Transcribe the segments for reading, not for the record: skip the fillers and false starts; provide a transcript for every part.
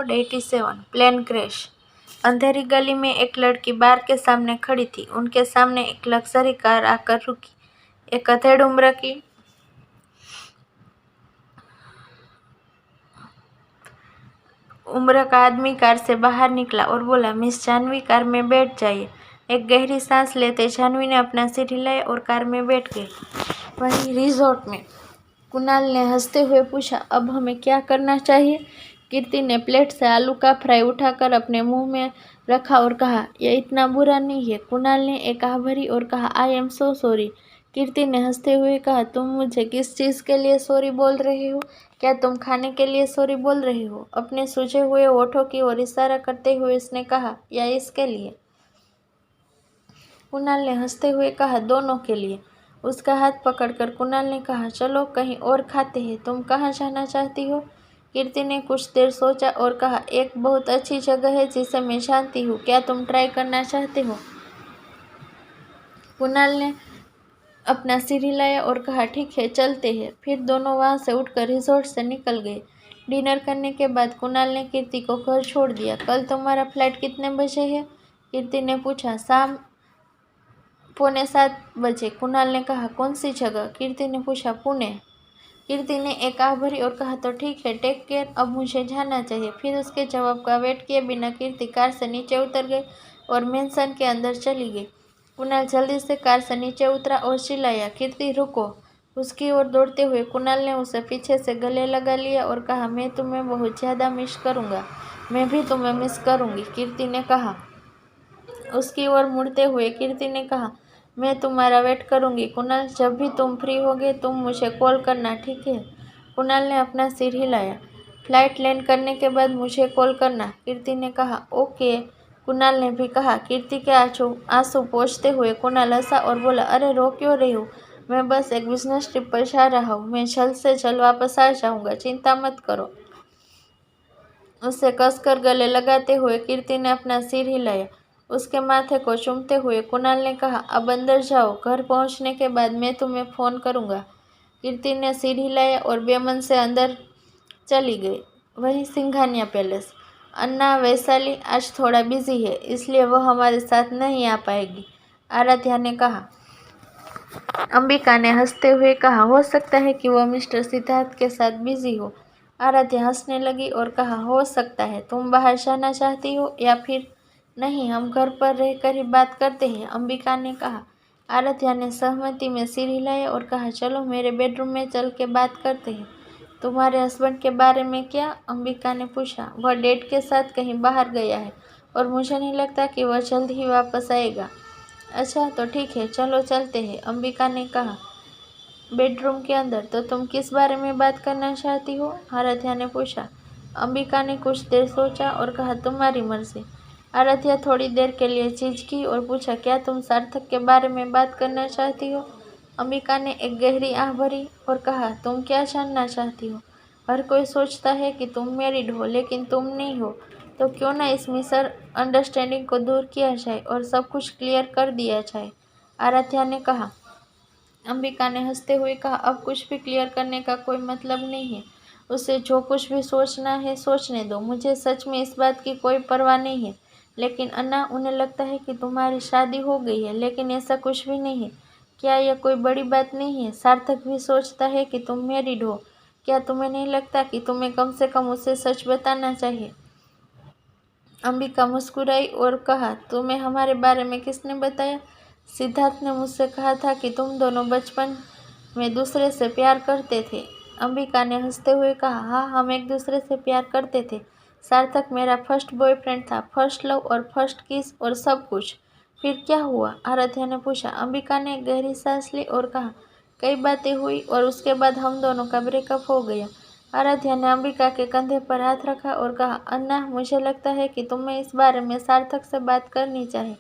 Episode 87 plane crash. अंधेरी गली में एक लड़की बार के सामने खड़ी थी। उनके सामने एक लग्जरी कार आकर रुकी। एक अधेड़ उम्र का आदमी कार से बाहर निकला और बोला, मिस जानवी, कार में बैठ जाइए। एक गहरी सांस लेते जानवी ने अपना सिर हिलाया और कार में बैठ गई। वहीं रिजॉर्ट में कुणाल ने हंसते हुए पूछा, अब हमें क्या करना चाहिए? कीर्ति ने प्लेट से आलू का फ्राई उठाकर अपने मुंह में रखा और कहा, यह इतना बुरा नहीं है। कुणाल ने एक आह भरी और कहा, आई एम सो सॉरी। कीर्ति ने हंसते हुए कहा, तुम मुझे किस चीज़ के लिए सॉरी बोल रहे हो? क्या तुम खाने के लिए सॉरी बोल रहे हो? अपने सूजे हुए होठों की ओर इशारा करते हुए उसने कहा, या इसके लिए? कुणाल ने हंसते हुए कहा, दोनों के लिए। उसका हाथ पकड़कर कुणाल ने कहा, चलो कहीं और खाते हैं। तुम कहाँ जाना चाहती हो? कीर्ति ने कुछ देर सोचा और कहा, एक बहुत अच्छी जगह है जिसे मैं जानती हूँ। क्या तुम ट्राई करना चाहते हो? कुणाल ने अपना सिर हिलाया और कहा, ठीक है, चलते हैं। फिर दोनों वहां से उठकर रिजॉर्ट से निकल गए। डिनर करने के बाद कुणाल ने कीर्ति को घर छोड़ दिया। कल तुम्हारा फ्लाइट कितने बजे है? कीर्ति ने पूछा। शाम 6:45 बजे। कुणाल ने कहा, कौन सी जगह? कीर्ति ने पूछा। पुणे। कीर्ति ने एक आह भरी और कहा, तो ठीक है, टेक केयर, अब मुझे जाना चाहिए। फिर उसके जवाब का वेट किए बिना कीर्ति कार से नीचे उतर गई और मेंशन के अंदर चली गई। कुणाल जल्दी से कार से नीचे उतरा और चिल्लाया, कीर्ति रुको। उसकी ओर दौड़ते हुए कुणाल ने उसे पीछे से गले लगा लिया और कहा, मैं तुम्हें बहुत ज़्यादा मिस करूँगा। मैं भी तुम्हें मिस करूँगी, कीर्ति ने कहा। उसकी ओर मुड़ते हुए कीर्ति ने कहा, मैं तुम्हारा वेट करूंगी कुणाल, जब भी तुम फ्री होगे तुम मुझे कॉल करना, ठीक है? कुणाल ने अपना सिर हिलाया। फ्लाइट लैंड करने के बाद मुझे कॉल करना, कीर्ति ने कहा। ओके, कुणाल ने भी कहा। कीर्ति के आंसू पोंछते हुए कुणाल हंसा और बोला, अरे रो क्यों रही हो? मैं बस एक बिजनेस ट्रिप पर जा रहा हूँ। मैं जल्द से जल्द वापस आ जाऊँगा, चिंता मत करो। उसे कसकर गले लगाते हुए कीर्ति ने अपना सिर हिलाया। उसके माथे को चूमते हुए कुणाल ने कहा, अब अंदर जाओ, घर पहुंचने के बाद मैं तुम्हें फ़ोन करूंगा। कीर्ति ने सिर हिलाया और बेमन से अंदर चली गई। वहीं सिंघानिया पैलेस। अन्ना वैशाली आज थोड़ा बिजी है, इसलिए वह हमारे साथ नहीं आ पाएगी, आराध्या ने कहा। अंबिका ने हंसते हुए कहा, हो सकता है कि वह मिस्टर सिद्धार्थ के साथ बिजी हो। आराध्या हंसने लगी और कहा, हो सकता है। तुम बाहर जाना चाहती हो या फिर नहीं, हम घर पर रहकर ही बात करते हैं, अंबिका ने कहा। आराध्या ने सहमति में सिर हिलाया और कहा, चलो मेरे बेडरूम में चल के बात करते हैं। तुम्हारे हस्बैंड के बारे में क्या? अंबिका ने पूछा। वह डेट के साथ कहीं बाहर गया है और मुझे नहीं लगता कि वह जल्द ही वापस आएगा। अच्छा, तो ठीक है, चलो चलते हैं, अंबिका ने कहा। बेडरूम के अंदर, तो तुम किस बारे में बात करना चाहती हो? आराध्या ने पूछा। अंबिका ने कुछ देर सोचा और कहा, तुम्हारी मर्जी। आराध्या थोड़ी देर के लिए झिझकी और पूछा, क्या तुम सार्थक के बारे में बात करना चाहती हो? अंबिका ने एक गहरी आह भरी और कहा, तुम क्या जानना चाहती हो? हर कोई सोचता है कि तुम मैरिड हो, लेकिन तुम नहीं हो, तो क्यों ना इस मिसर अंडरस्टैंडिंग को दूर किया जाए और सब कुछ क्लियर कर दिया जाए, आराध्या ने कहा। अंबिका ने हंसते हुए कहा, अब कुछ भी क्लियर करने का कोई मतलब नहीं है। उसे जो कुछ भी सोचना है सोचने दो। मुझे सच में इस बात की कोई परवाह नहीं है। लेकिन अन्ना, उन्हें लगता है कि तुम्हारी शादी हो गई है, लेकिन ऐसा कुछ भी नहीं है। क्या यह कोई बड़ी बात नहीं है? सार्थक भी सोचता है कि तुम मैरिड हो। क्या तुम्हें नहीं लगता कि तुम्हें कम से कम उसे सच बताना चाहिए? अंबिका मुस्कुराई और कहा, तुम्हें हमारे बारे में किसने बताया? सिद्धार्थ ने मुझसे कहा था कि तुम दोनों बचपन में दूसरे से प्यार करते थे। अंबिका ने हंसते हुए कहा, हाँ, हम एक दूसरे से प्यार करते थे। सार्थक मेरा फर्स्ट बॉयफ्रेंड था, फर्स्ट लव और फर्स्ट किस और सब कुछ। फिर क्या हुआ? आराध्या ने पूछा। अंबिका ने एक गहरी सांस ली और कहा, कई बातें हुई और उसके बाद हम दोनों का ब्रेकअप हो गया। आराध्या ने अंबिका के कंधे पर हाथ रखा और कहा, अन्ना, मुझे लगता है कि तुम्हें इस बारे में सार्थक से बात करनी चाहिए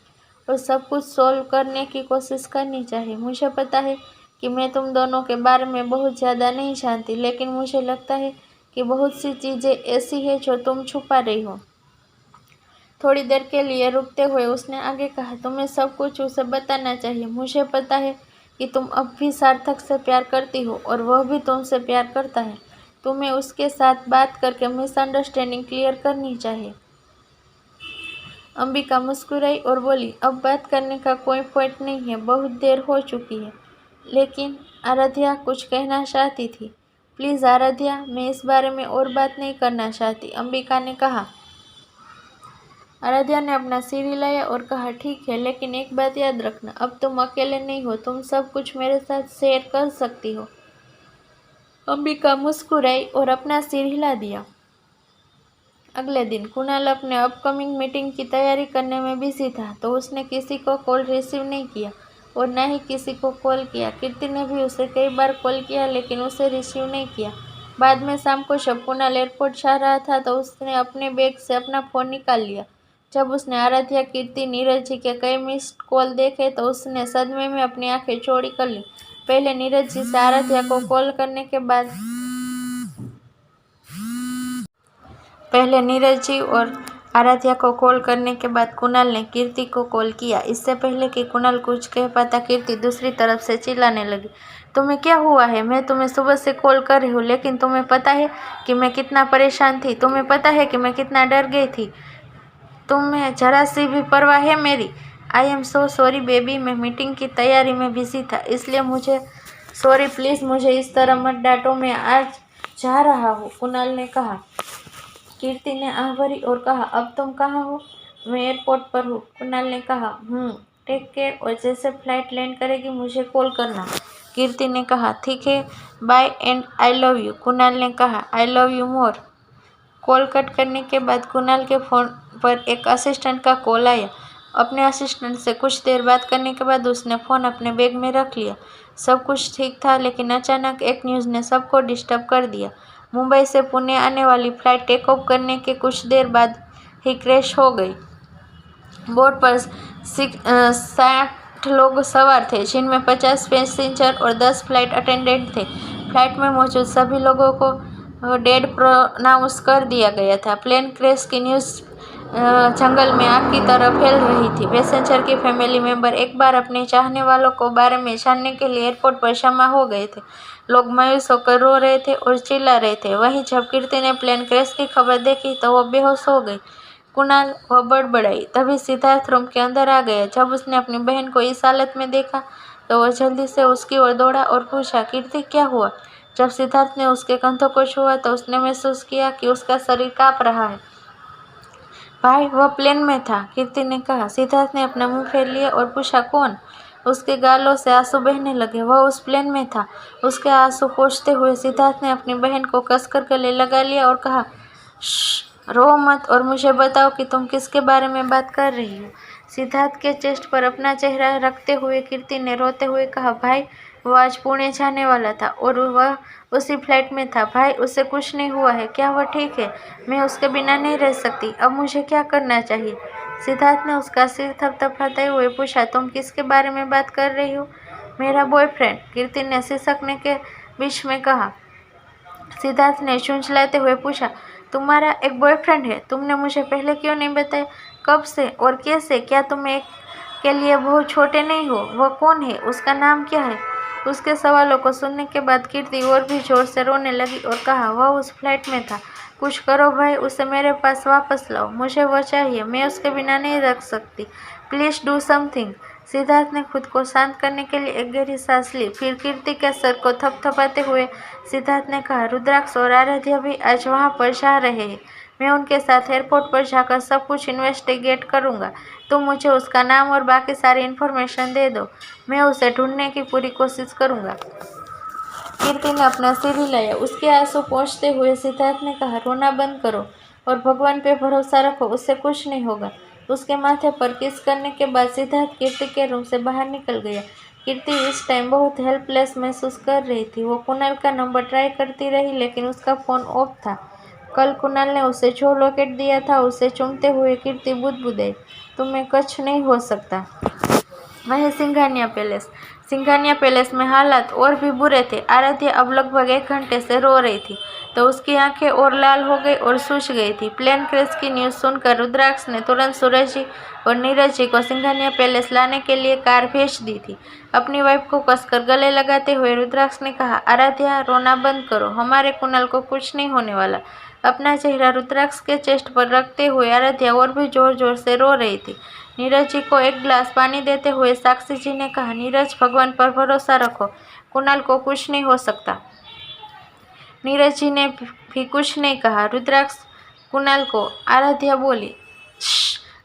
और सब कुछ सॉल्व करने की कोशिश करनी चाहिए। मुझे पता है कि मैं तुम दोनों के बारे में बहुत ज़्यादा नहीं जानती, लेकिन मुझे लगता है कि बहुत सी चीज़ें ऐसी हैं जो तुम छुपा रही हो। थोड़ी देर के लिए रुकते हुए उसने आगे कहा, तुम्हें सब कुछ उसे बताना चाहिए। मुझे पता है कि तुम अब भी सार्थक से प्यार करती हो और वह भी तुमसे प्यार करता है, तुम्हें उसके साथ बात करके मिसअंडरस्टैंडिंग क्लियर करनी चाहिए। अंबिका मुस्कुराई और बोली, अब बात करने का कोई पॉइंट नहीं है, बहुत देर हो चुकी है। लेकिन आराध्या कुछ कहना चाहती थी। प्लीज़ आराध्या, मैं इस बारे में और बात नहीं करना चाहती, अंबिका ने कहा। आराध्या ने अपना सिर हिलाया और कहा, ठीक है, लेकिन एक बात याद रखना, अब तुम अकेले नहीं हो, तुम सब कुछ मेरे साथ शेयर कर सकती हो। अंबिका मुस्कुराई और अपना सिर हिला दिया। अगले दिन कुणाल अपने अपकमिंग मीटिंग की तैयारी करने में बिजी था, तो उसने किसी को कॉल रिसीव नहीं किया और न ही किसी को कॉल किया। कीर्ति ने भी उसे कई बार कॉल किया, लेकिन उसे रिसीव नहीं किया। बाद में शाम को जब कुणाल एयरपोर्ट जा रहा था, तो उसने अपने बैग से अपना फ़ोन निकाल लिया। जब उसने आराध्या, कीर्ति, नीरज जी के कई मिस्ड कॉल देखे, तो उसने सदमे में अपनी आंखें चौड़ी कर ली। पहले नीरज जी से आराध्या को कॉल करने के बाद पहले नीरज जी और आराध्या को कॉल करने के बाद कुणाल ने कीर्ति को कॉल किया। इससे पहले कि कुणाल कुछ कह पाता, कीर्ति दूसरी तरफ से चिल्लाने लगी, तुम्हें क्या हुआ है? मैं तुम्हें सुबह से कॉल कर रही हूँ, लेकिन तुम्हें पता है कि मैं कितना परेशान थी? तुम्हें पता है कि मैं कितना डर गई थी? तुम्हें जरा सी भी परवाह है मेरी? I am so sorry baby, मैं मीटिंग की तैयारी में बिजी था, इसलिए मुझे सॉरी, प्लीज़ मुझे इस तरह मत डांटो, मैं आज जा रहा हूँ, कुणाल ने कहा। कीर्ति ने आह भरी और कहा, अब तुम कहाँ हो? मैं एयरपोर्ट पर हूँ, कुणाल ने कहा। टेक केयर, और जैसे फ्लाइट लैंड करेगी मुझे कॉल करना, कीर्ति ने कहा। ठीक है, bye and I love you, Kunal ने कहा। I love you more. Call cut करने के बाद कुणाल के फ़ोन पर एक असिस्टेंट का कॉल आया। अपने असिस्टेंट से कुछ देर बात करने के बाद उसने फ़ोन अपने बैग में रख लिया। सब कुछ ठीक था, लेकिन अचानक एक न्यूज़ ने सबको डिस्टर्ब कर दिया। मुंबई से पुणे आने वाली फ्लाइट टेक ऑफ करने के कुछ देर बाद ही क्रैश हो गई। बोर्ड पर 60 लोग सवार थे, जिनमें 50 पैसेंजर और 10 फ्लाइट अटेंडेंट थे। फ्लाइट में मौजूद सभी लोगों को डेड प्रोनाउंस कर दिया गया था। प्लेन क्रैश की न्यूज़ जंगल में आग की तरह फैल रही थी। पैसेंजर के फैमिली मेंबर एक बार अपने चाहने वालों को बारे में जानने के लिए एयरपोर्ट पर जमा हो गए थे। लोग मायूस होकर रो रहे थे और चिल्ला रहे थे। वहीं जब कीर्ति ने प्लेन क्रैश की खबर देखी, तो वो बेहोश हो गई। कुणाल वह बड़बड़ाई। तभी सिद्धार्थ रूम के अंदर आ गया। जब उसने अपनी बहन को इस हालत में देखा, तो वह जल्दी से उसकी ओर दौड़ा और पूछा, कीर्ति क्या हुआ? जब सिद्धार्थ ने उसके कंधों को छुआ, तो उसने महसूस किया कि उसका शरीर कांप रहा है। भाई, वह प्लेन में था, कीर्ति ने कहा। सिद्धार्थ ने अपना मुंह फेर लिया और पूछा, कौन? उसके गालों से आंसू बहने लगे। वह उस प्लेन में था। उसके आंसू पोंछते हुए सिद्धार्थ ने अपनी बहन को कसकर गले लगा लिया और कहा, रो मत और मुझे बताओ कि तुम किसके बारे में बात कर रही हो। सिद्धार्थ के चेस्ट पर अपना चेहरा रखते हुए कीर्ति ने रोते हुए कहा, भाई, वो आज पुणे जाने वाला था और वह उसी फ्लाइट में था। भाई, उसे कुछ नहीं हुआ है, क्या वह ठीक है? मैं उसके बिना नहीं रह सकती, अब मुझे क्या करना चाहिए? सिद्धार्थ ने उसका सिर थपथपाते हुए पूछा, तुम किसके बारे में बात कर रही हो? मेरा बॉयफ्रेंड, कीर्ति ने सिसकने के बीच में कहा। सिद्धार्थ ने झुंझलाते हुए पूछा, तुम्हारा एक बॉयफ्रेंड है? तुमने मुझे पहले क्यों नहीं बताया? कब से और कैसे? क्या तुम एक के लिए बहुत छोटे नहीं हो? वह कौन है? उसका नाम क्या है? उसके सवालों को सुनने के बाद कीर्ति और भी जोर से रोने लगी और कहा, वह उस फ्लाइट में था। कुछ करो भाई, उसे मेरे पास वापस लाओ, मुझे वो चाहिए, मैं उसके बिना नहीं रख सकती। Please do something. सिद्धार्थ ने खुद को शांत करने के लिए एक गहरी सांस ली। फिर कीर्ति के सर को थपथपाते हुए सिद्धार्थ ने कहा, रुद्राक्ष और आराध्या भी आज वहाँ पर जा रहे हैं। मैं उनके साथ एयरपोर्ट पर जाकर सब कुछ इन्वेस्टिगेट करूँगा। तुम मुझे उसका नाम और बाकी सारी इन्फॉर्मेशन दे दो, मैं उसे ढूंढने की पूरी कोशिश करूँगा। कीर्ति ने अपना सिर हिलाया। उसके आंसू पोंछते हुए सिद्धार्थ ने कहा, रोना बंद करो और भगवान पे भरोसा रखो, उससे कुछ नहीं होगा। उसके माथे पर किस करने के बाद सिद्धार्थ कीर्ति के रूम से बाहर निकल गया। कीर्ति इस टाइम बहुत हेल्पलेस महसूस कर रही थी। वो कुणाल का नंबर ट्राई करती रही, लेकिन उसका फ़ोन ऑफ था। कल कुणाल ने उसे जो लॉकेट दिया था, उसे चूमते हुए कीर्ति बुदबुदाई, तुम्हें कुछ नहीं हो सकता। वहीं सिंघानिया पैलेस। सिंघानिया पैलेस में हालात और भी बुरे थे। आराध्या अब लगभग 1 घंटे से रो रही थी, तो उसकी आंखें और लाल हो गई और सूज गई थी। प्लेन क्रैश की न्यूज़ सुनकर रुद्राक्ष ने तुरंत सूरज जी और नीरज जी को सिंघानिया पैलेस लाने के लिए कार भेज दी थी। अपनी वाइफ को कसकर गले लगाते हुए रुद्राक्ष ने कहा, आराध्या, रोना बंद करो, हमारे कुणाल को कुछ नहीं होने वाला। अपना चेहरा रुद्राक्ष के चेस्ट पर रखते हुए आराध्या और भी जोर जोर से रो रही थी। नीरज जी को एक गिलास पानी देते हुए साक्षी जी ने कहा, नीरज, भगवान पर भरोसा रखो, कुणाल को कुछ नहीं हो सकता। नीरज जी ने भी कुछ नहीं कहा। रुद्राक्ष कुणाल को। आराध्या बोली,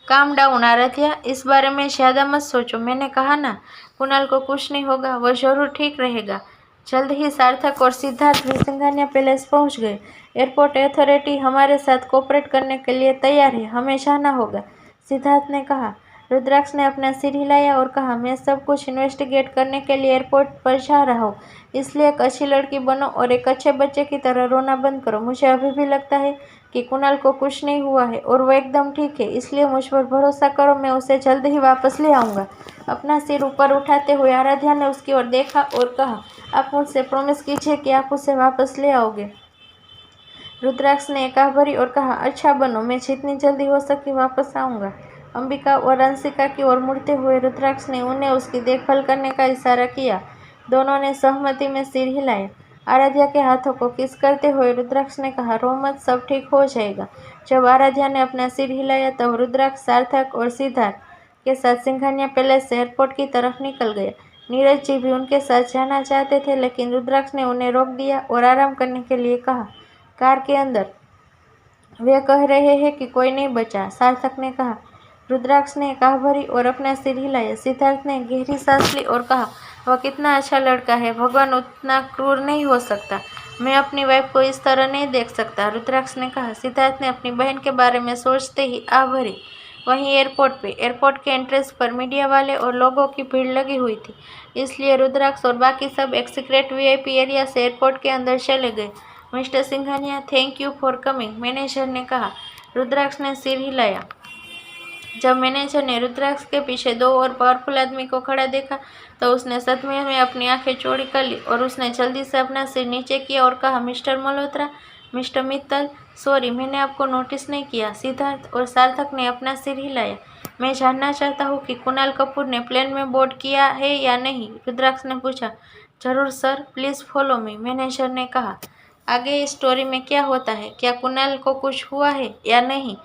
काम डाउन आराध्या, इस बारे में ज्यादा मत सोचो, मैंने कहा ना, कुणाल को कुछ नहीं होगा, वो जरूर ठीक रहेगा। जल्द ही सार्थक और सिद्धार्थ भी सिंघानिया पैलेस पहुंच गए। एयरपोर्ट अथॉरिटी हमारे साथ कोऑपरेट करने के लिए तैयार है, हमें जाना होगा, सिद्धार्थ ने कहा। रुद्राक्ष ने अपना सिर हिलाया और कहा, मैं सब कुछ इन्वेस्टिगेट करने के लिए एयरपोर्ट पर जा रहा हूँ, इसलिए एक अच्छी लड़की बनो और एक अच्छे बच्चे की तरह रोना बंद करो। मुझे अभी भी लगता है कि कुणाल को कुछ नहीं हुआ है और वो एकदम ठीक है, इसलिए मुझ पर भरोसा करो, मैं उसे जल्द ही वापस ले आऊँगा। अपना सिर ऊपर उठाते हुए आराध्या ने उसकी ओर देखा और कहा, आप मुझसे प्रॉमिस कीजिए कि आप उसे वापस ले आओगे। रुद्राक्ष ने एक आह भरी और कहा, अच्छा बनो, मैं जितनी जल्दी हो सके वापस आऊँगा। अंबिका और अंशिका की ओर मुड़ते हुए रुद्राक्ष ने उन्हें उसकी देखभाल करने का इशारा किया। दोनों ने सहमति में सिर हिलाए। आराध्या के हाथों को किस करते हुए रुद्राक्ष ने कहा, रो मत, सब ठीक हो जाएगा। जब आराध्या ने अपना सिर हिलाया तब रुद्राक्ष सार्थक और सिद्धार्थ के साथ सिंघानिया पैलेस से एयरपोर्ट की तरफ निकल गया। नीरज जी भी उनके साथ जाना चाहते थे, लेकिन रुद्राक्ष ने उन्हें रोक दिया और आराम करने के लिए कहा। कार के अंदर वे कह रहे हैं कि कोई नहीं बचा, सार्थक ने कहा। रुद्राक्ष ने कहा भरी और अपना सिर हिलाया। सिद्धार्थ ने गहरी सांस ली और कहा, वह कितना अच्छा लड़का है, भगवान उतना क्रूर नहीं हो सकता, मैं अपनी वाइफ को इस तरह नहीं देख सकता, रुद्राक्ष ने कहा। सिद्धार्थ ने अपनी बहन के बारे में सोचते ही आह भरी। वहीं एयरपोर्ट के एंट्रेंस पर मीडिया वाले और लोगों की भीड़ लगी हुई थी, इसलिए रुद्राक्ष और बाकी सब एक सीक्रेट वीआईपी एरिया से एयरपोर्ट के अंदर चले गए। Mister Singhania, thank you for coming, manager ने कहा। रुद्राक्ष ने सिर हिलाया। जब मैनेजर ने रुद्राक्ष के पीछे 2 और पावरफुल आदमी को खड़ा देखा तो उसने सदमे में अपनी आंखें चौड़ी कर ली और उसने जल्दी से अपना सिर नीचे किया और कहा, mister Malhotra, mister Mittal, sorry, मैंने आपको नोटिस नहीं किया। सिद्धार्थ और सार्थक ने अपना सिर हिलाया। मैं जानना चाहता हूँ कि कुणाल कपूर ने प्लेन में बोर्ड किया है या नहीं, रुद्राक्ष ने पूछा। जरूर sir, please follow me, manager ने कहा। आगे इस स्टोरी में क्या होता है, क्या कुणाल को कुछ हुआ है या नहीं,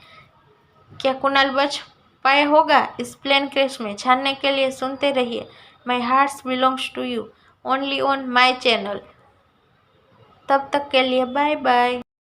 क्या कुणाल बच पाया होगा इस प्लेन क्रैश में, जानने के लिए सुनते रहिए my hearts belongs to you only on my channel. तब तक के लिए बाय बाय।